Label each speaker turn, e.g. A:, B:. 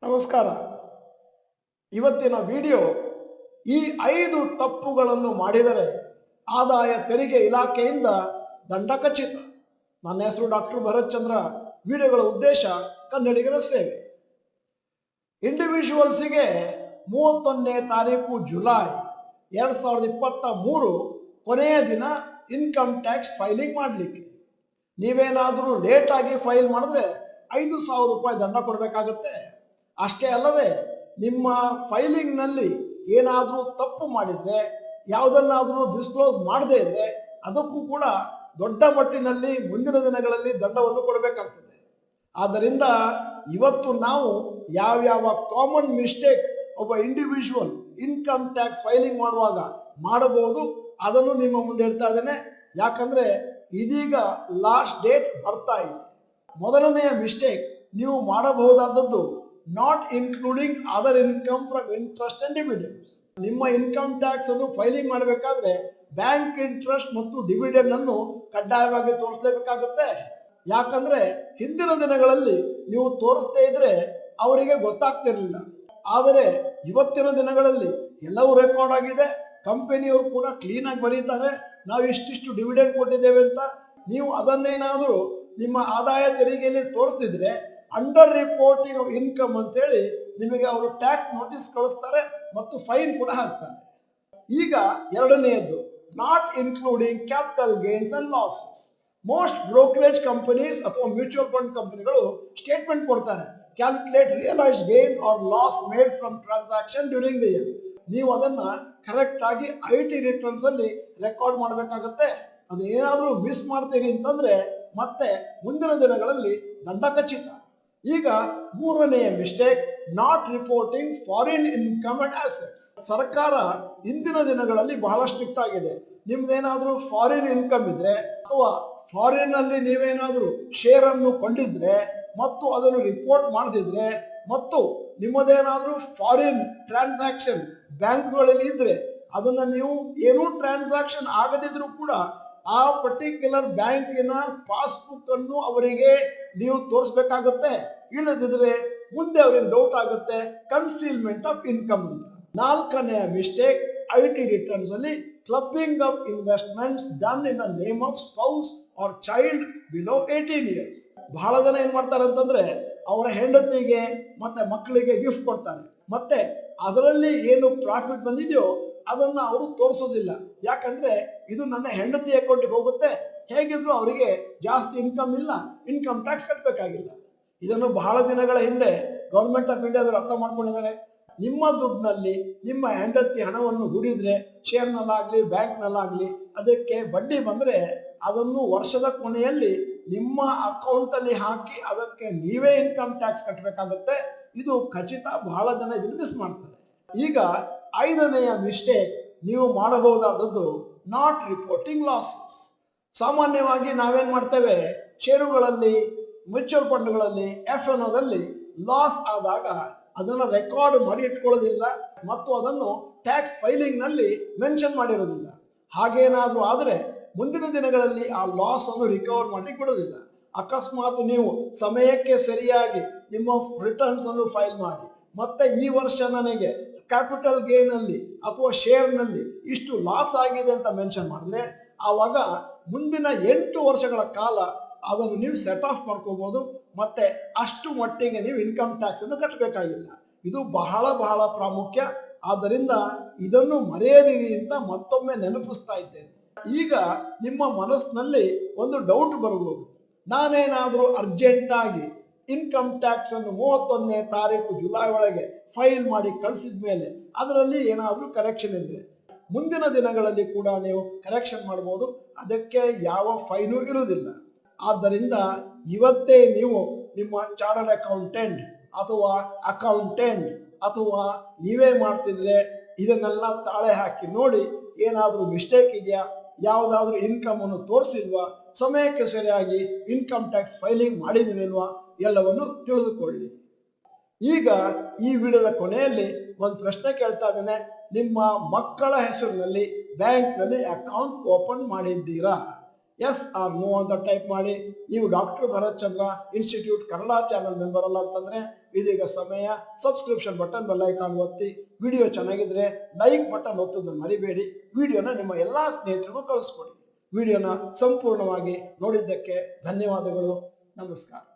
A: ನಮಸ್ಕಾರ. ಇವತ್ತಿನ ವಿಡಿಯೋ ಈ 5 ತಪ್ಪುಗಳನ್ನು ಮಾಡಿದರೆ ಆದಾಯ ತೆರಿಗೆ ಇಲಾಖೆಯಿಂದ ದಂಡ ಖಚಿತ. ನನ್ನ ಹೆಸರು ಡಾಕ್ಟರ್ ಭರತ್ ಚಂದ್ರ. ವಿಡಿಯೋಗಳ ಉದ್ದೇಶ ಕನ್ನಡಿಗರ ಸೇವೆ. ಇಂಡಿವಿಜುವಲ್ಸಿಗೆ 31ನೇ ತಾರೀಕು ಜುಲೈ 2023 ಕೊನೆಯ ದಿನ ಇನ್ಕಮ್ ಟ್ಯಾಕ್ಸ್ ಫೈಲಿಂಗ್ ಮಾಡಲಿಕ್ಕೆ. ನೀವೇನಾದರೂ ಲೇಟ್ ಆಗಿ ಫೈಲ್ ಮಾಡಿದ್ರೆ 5,000 ರೂಪಾಯಿ ದಂಡ ಕೊಡಬೇಕಾಗುತ್ತೆ. ಅಷ್ಟೇ ಅಲ್ಲದೆ ನಿಮ್ಮ ಫೈಲಿಂಗ್ನಲ್ಲಿ ಏನಾದರೂ ತಪ್ಪು ಮಾಡಿದರೆ, ಯಾವುದನ್ನಾದರೂ ಡಿಸ್ಕ್ಲೋಸ್ ಮಾಡದೇ ಇದ್ದರೆ ಅದಕ್ಕೂ ಕೂಡ ದೊಡ್ಡ ಮಟ್ಟಿನಲ್ಲಿ ಮುಂದಿನ ದಿನಗಳಲ್ಲಿ ದಂಡವನ್ನು ಕೊಡಬೇಕಾಗ್ತದೆ. ಆದ್ದರಿಂದ ಇವತ್ತು ನಾವು ಯಾವ್ಯಾವ ಕಾಮನ್ ಮಿಸ್ಟೇಕ್ ಒಬ್ಬ ಇಂಡಿವಿಜುವಲ್ ಇನ್ಕಮ್ ಟ್ಯಾಕ್ಸ್ ಫೈಲಿಂಗ್ ಮಾಡುವಾಗ ಮಾಡಬಹುದು ಅದನ್ನು ನಿಮ್ಮ ಮುಂದೆ ಹೇಳ್ತಾ ಇದ್ದೇನೆ. ಯಾಕಂದ್ರೆ ಇದೀಗ ಲಾಸ್ಟ್ ಡೇಟ್ ಬರ್ತಾ ಇದೆ. ಮೊದಲನೆಯ ಮಿಸ್ಟೇಕ್ ನೀವು ಮಾಡಬಹುದಾದದ್ದು not including other income from interest and dividends. ನಿಮ್ಮ ಇನ್ಕಮ್ ಟ್ಯಾಕ್ಸ್ ಅನ್ನು ಫೈಲಿಂಗ್ ಮಾಡಬೇಕಾದ್ರೆ ಬ್ಯಾಂಕ್ ಇಂಟ್ರೆಸ್ಟ್ ಮತ್ತು ಡಿವಿಡೆಂಡ್ ಅನ್ನು ಕಡ್ಡಾಯವಾಗಿ ತೋರಿಸಲೇಬೇಕಾಗುತ್ತೆ. ಯಾಕಂದ್ರೆ ಹಿಂದಿನ ದಿನಗಳಲ್ಲಿ ನೀವು ತೋರಿಸದೇ ಇದ್ರೆ ಅವರಿಗೆ ಗೊತ್ತಾಗ್ತಿರ್ಲಿಲ್ಲ. ಆದರೆ ಇವತ್ತಿನ ದಿನಗಳಲ್ಲಿ ಎಲ್ಲವೂ ರೆಕಾರ್ಡ್ ಆಗಿದೆ. ಕಂಪನಿಯವರು ಕೂಡ ಕ್ಲೀನ್ ಆಗಿ ಬರೀತಾರೆ, ನಾವು ಇಷ್ಟಿಷ್ಟು ಡಿವಿಡೆಂಡ್ ಕೊಟ್ಟಿದ್ದೇವೆ ಅಂತ. ನೀವು ಅದನ್ನೇನಾದರೂ ನಿಮ್ಮ ಆದಾಯ ತೆರಿಗೆಯಲ್ಲಿ ತೋರಿಸ್ತಿದ್ರೆ ಅಂಡರ್ ರಿಪೋರ್ಟಿಂಗ್ ಆಫ್ ಇನ್ಕಮ್ ಅಂತೇಳಿ ನಿಮಗೆ ಅವರು ಟ್ಯಾಕ್ಸ್ ನೋಟಿಸ್ ಕಳಿಸ್ತಾರೆ ಮತ್ತು ಫೈನ್ ಕೂಡ ಹಾಕ್ತಾರೆ. ಈಗ ಎರಡನೆಯದ್ದು not including capital gains and losses. Most brokerage companies ಅಥವಾ ಮ್ಯೂಚುವಲ್ ಫಂಡ್ ಕಂಪನಿಗಳು ಸ್ಟೇಟ್ಮೆಂಟ್ ಕೊಡ್ತಾರೆ, calculate realised gain or loss made from transaction during the year. ನೀವು ಅದನ್ನ ಕರೆಕ್ಟ್ ಆಗಿ IT ರಿಟರ್ನ್ಸ್ ಅಲ್ಲಿ ರೆಕಾರ್ಡ್ ಮಾಡಬೇಕಾಗುತ್ತೆ. ಅದು ಏನಾದರೂ ಮಿಸ್ ಮಾಡ್ತೀರಿ ಅಂತಂದ್ರೆ ಮತ್ತೆ ಮುಂದಿನ ದಿನಗಳಲ್ಲಿ ದಂಡ ಖಚಿತ. ಈಗ ಮೂರನೆಯ mistake not reporting foreign income and assets. ಸರ್ಕಾರ ಇಂದಿನ ದಿನಗಳಲ್ಲಿ ಬಹಳ ಸ್ಟ್ರಿಕ್ಟ್ ಆಗಿದೆ. ನಿಮ್ದೇನಾದ್ರೂ ಫಾರಿನ್ ಇನ್ಕಮ್ ಇದ್ರೆ ಅಥವಾ ಫಾರಿನ್ ಅಲ್ಲಿ ನೀವೇನಾದ್ರೂ ಶೇರ್ ಅನ್ನು ಕೊಂಡಿದ್ರೆ ಮತ್ತು ಅದನ್ನು ರಿಪೋರ್ಟ್ ಮಾಡದಿದ್ರೆ ಮತ್ತು ನಿಮ್ಮದೇನಾದ್ರೂ ಫಾರಿನ್ ಟ್ರಾನ್ಸಾಕ್ಷನ್ ಬ್ಯಾಂಕ್ಗಳಲ್ಲಿ ಇದ್ರೆ ಅದನ್ನ ನೀವು ಏನೂ ಟ್ರಾನ್ಸಾಕ್ಷನ್ ಆಗದಿದ್ರು ಕೂಡ ಆ ಪರ್ಟಿಕ್ಯುಲರ್ ಬ್ಯಾಂಕಿನ ಪಾಸ್ಬುಕ್ ಅನ್ನು ಅವರಿಗೆ ನೀವು ತೋರಿಸಬೇಕಾಗುತ್ತೆ. ಇಲ್ಲದಿದ್ರೆ ಮುಂದೆ ಅವರಿಗೆ ಡೌಟ್ ಆಗುತ್ತೆ, ಕನ್ಸೀಲ್ಮೆಂಟ್ ಆಫ್ ಇನ್ಕಮ್ ಅಂತ. ನಾಲ್ಕನೆಯ ಮಿಸ್ಟೇಕ್ IT ರಿಟರ್ನ್ಸ್ ಅಲ್ಲಿ clubbing of investments done in the name of spouse or child below 18 years. ಬಹಳ ಜನ ಏನ್ ಮಾಡ್ತಾರೆ ಅಂತಂದ್ರೆ ಅವರ ಹೆಂಡತಿಗೆ ಮತ್ತೆ ಮಕ್ಕಳಿಗೆ ಗಿಫ್ಟ್ ಕೊಡ್ತಾರೆ, ಮತ್ತೆ ಅದರಲ್ಲಿ ಏನು ಪ್ರಾಫಿಟ್ ಬಂದಿದೆಯೋ ಅದನ್ನ ಅವರು ತೋರಿಸೋದಿಲ್ಲ. ಯಾಕಂದ್ರೆ ಇದು ನನ್ನ ಹೆಂಡತಿ ಅಕೌಂಟ್ಗೆ ಹೋಗುತ್ತೆ, ಹೇಗಿದ್ರು ಅವರಿಗೆ ಜಾಸ್ತಿ ಇನ್ಕಮ್ ಇಲ್ಲ, ಇನ್ಕಮ್ ಟ್ಯಾಕ್ಸ್ ಕಟ್ಟಬೇಕಾಗಿಲ್ಲ. ಇದನ್ನು ಬಹಳ ದಿನಗಳ ಹಿಂದೆ ಗವರ್ಮೆಂಟ್ ಆಫ್ ಇಂಡಿಯಾದವರು ಅರ್ಥ ಮಾಡ್ಕೊಂಡಿದ್ದಾರೆ. ನಿಮ್ಮ ದುಡ್ಡಿನಲ್ಲಿ ನಿಮ್ಮ ಹೆಂಡತಿ ಹಣವನ್ನು ಹೂಡಿದ್ರೆ ಶೇರ್ನಲ್ಲಾಗ್ಲಿ ಬ್ಯಾಂಕ್ನಲ್ಲಾಗ್ಲಿ ಅದಕ್ಕೆ ಬಡ್ಡಿ ಬಂದ್ರೆ ಅದನ್ನು ವರ್ಷದ ಕೊನೆಯಲ್ಲಿ ನಿಮ್ಮ ಅಕೌಂಟ್ ಅಲ್ಲಿ ಹಾಕಿ ಅದಕ್ಕೆ ನೀವೇ ಇನ್ಕಮ್ ಟ್ಯಾಕ್ಸ್ ಕಟ್ಟಬೇಕಾಗುತ್ತೆ. ಇದು ಖಚಿತ. ಬಹಳ ಜನ ಇದನ್ನು ಮಿಸ್ ಮಾಡ್ತಾರೆ. ಈಗ ಐದನೆಯ ಮಿಸ್ಟೇಕ್ ನೀವು ಮಾಡಬಹುದಾದದ್ದು ನಾಟ್ ರಿಪೋರ್ಟಿಂಗ್ ಲಾಸಸ್. ಸಾಮಾನ್ಯವಾಗಿ ನಾವೇನ್ ಮಾಡ್ತೇವೆ, ಷೇರುಗಳಲ್ಲಿ ಮ್ಯೂಚುವಲ್ ಫಂಡ್ಗಳಲ್ಲಿ FNOದಲ್ಲಿ ಲಾಸ್ ಆದಾಗ ಅದನ್ನು ರೆಕಾರ್ಡ್ ಮಾಡಿ ಇಟ್ಕೊಳ್ಳೋದಿಲ್ಲ ಮತ್ತು ಅದನ್ನು ಟ್ಯಾಕ್ಸ್ ಫೈಲಿಂಗ್ ನಲ್ಲಿ ಮೆನ್ಷನ್ ಮಾಡಿರೋದಿಲ್ಲ. ಹಾಗೇನಾದ್ರೂ ಆದರೆ ಮುಂದಿನ ದಿನಗಳಲ್ಲಿ ಆ ಲಾಸ್ ಅನ್ನು ರಿಕವರ್ ಮಾಡಿ ಕೊಡೋದಿಲ್ಲ. ಅಕಸ್ಮಾತ್ ನೀವು ಸಮಯಕ್ಕೆ ಸರಿಯಾಗಿ ನಿಮ್ಮ ರಿಟರ್ನ್ಸ್ ಅನ್ನು ಫೈಲ್ ಮಾಡಿ ಮತ್ತೆ ಈ ವರ್ಷ ನನಗೆ ಕ್ಯಾಪಿಟಲ್ ಗೇನ್ ಅಲ್ಲಿ ಅಥವಾ ಶೇರ್ ನಲ್ಲಿ ಇಷ್ಟು ಲಾಸ್ ಆಗಿದೆ ಅಂತ ಮೆನ್ಷನ್ ಮಾಡಿದ್ರೆ ಆವಾಗ ಮುಂದಿನ 8 ವರ್ಷಗಳ ಕಾಲ ಅದನ್ನು ನೀವು ಸೆಟ್ ಆಫ್ ಮಾಡ್ಕೋಬಹುದು. ಮತ್ತೆ ಅಷ್ಟು ಮಟ್ಟಿಗೆ ನೀವು ಇನ್ಕಮ್ ಟ್ಯಾಕ್ಸ್ ಅನ್ನು ಕಟ್ಟಬೇಕಾಗಿಲ್ಲ. ಇದು ಬಹಳ ಬಹಳ ಪ್ರಾಮುಖ್ಯ. ಆದ್ದರಿಂದ ಇದನ್ನು ಮರೆಯದಿರಿ ಅಂತ ಮತ್ತೊಮ್ಮೆ ನೆನಪಿಸ್ತಾ ಇದ್ದೇನೆ. ಈಗ ನಿಮ್ಮ ಮನಸ್ಸಿನಲ್ಲಿ ಒಂದು ಡೌಟ್ ಬರಬಹುದು, ನಾನೇನಾದರೂ ಅರ್ಜೆಂಟ್ ಆಗಿ ಇನ್ಕಮ್ ಟ್ಯಾಕ್ಸ್ ಅನ್ನು 31ನೇ ತಾರೀಕು ಜುಲೈ ಒಳಗೆ ಫೈಲ್ ಮಾಡಿ ಕಳಿಸಿದ ಮೇಲೆ ಅದರಲ್ಲಿ ಏನಾದರೂ ಕರೆಕ್ಷನ್ ಇದ್ರೆ ಮುಂದಿನ ದಿನಗಳಲ್ಲಿ ಕೂಡ ನೀವು ಕರೆಕ್ಷನ್ ಮಾಡಬಹುದು, ಅದಕ್ಕೆ ಯಾವ ಫೈನೂ ಇರುವುದಿಲ್ಲ. ಆದ್ದರಿಂದ ಇವತ್ತೇ ನೀವು ನಿಮ್ಮ ಚಾರ್ಟರ್ಡ್ ಅಕೌಂಟೆಂಟ್ ಅಥವಾ ಅಕೌಂಟೆಂಟ್ ಅಥವಾ ನೀವೇ ಮಾಡ್ತಿದ್ರೆ ಇದನ್ನೆಲ್ಲ ತಾಳೆ ಹಾಕಿ ನೋಡಿ, ಏನಾದರೂ ಮಿಸ್ಟೇಕ್ ಇದೆಯಾ, ಯಾವುದಾದ್ರೂ ಇನ್ಕಮ್ ಅನ್ನು ತೋರಿಸಿಲ್ವಾ, ಸಮಯಕ್ಕೆ ಸರಿಯಾಗಿ ಇನ್ಕಮ್ ಟ್ಯಾಕ್ಸ್ ಫೈಲಿಂಗ್ ಮಾಡಿದಿಲ್ವಾ ಎಲ್ಲವನ್ನು ತಿಳಿದುಕೊಳ್ಳಿ. ಈಗ ಈ ವಿಡಿಯೋದ ಕೊನೆಯಲ್ಲಿ ಒಂದು ಪ್ರಶ್ನೆ ಕೇಳ್ತಾ ಇದ್ದೇನೆ, ನಿಮ್ಮ ಮಕ್ಕಳ ಹೆಸರಿನಲ್ಲಿ ಬ್ಯಾಂಕ್ನಲ್ಲಿ ಅಕೌಂಟ್ ಓಪನ್ ಮಾಡಿದ್ದೀರಾ? ಎಸ್ ಆರ್ ನೋ ಅಂತ ಟೈಪ್ ಮಾಡಿ. ನೀವು ಡಾಕ್ಟರ್ ಭರತ್ ಚಂದ್ರ ಇನ್ಸ್ಟಿಟ್ಯೂಟ್ ಕನ್ನಡ ಚಾನಲ್ ಮೆಂಬರ್ ಅಲ್ಲ ಅಂತಂದ್ರೆ ಇದೀಗ ಸಮಯ. ಸಬ್ಸ್ಕ್ರಿಪ್ಷನ್ ಬಟನ್ ಬೆಲ್ ಐಕಾನ್ ಒತ್ತಿ. ವಿಡಿಯೋ ಚೆನ್ನಾಗಿದ್ರೆ ಲೈಕ್ ಬಟನ್ ಒತ್ತೋದನ್ನು ಮರಿಬೇಡಿ. ವಿಡಿಯೋನ ನಿಮ್ಮ ಎಲ್ಲಾ ಸ್ನೇಹಿತರಿಗೂ ಕಳಿಸ್ಕೊಡಿ. ವಿಡಿಯೋನ ಸಂಪೂರ್ಣವಾಗಿ ನೋಡಿದ್ದಕ್ಕೆ ಧನ್ಯವಾದಗಳು. ನಮಸ್ಕಾರ.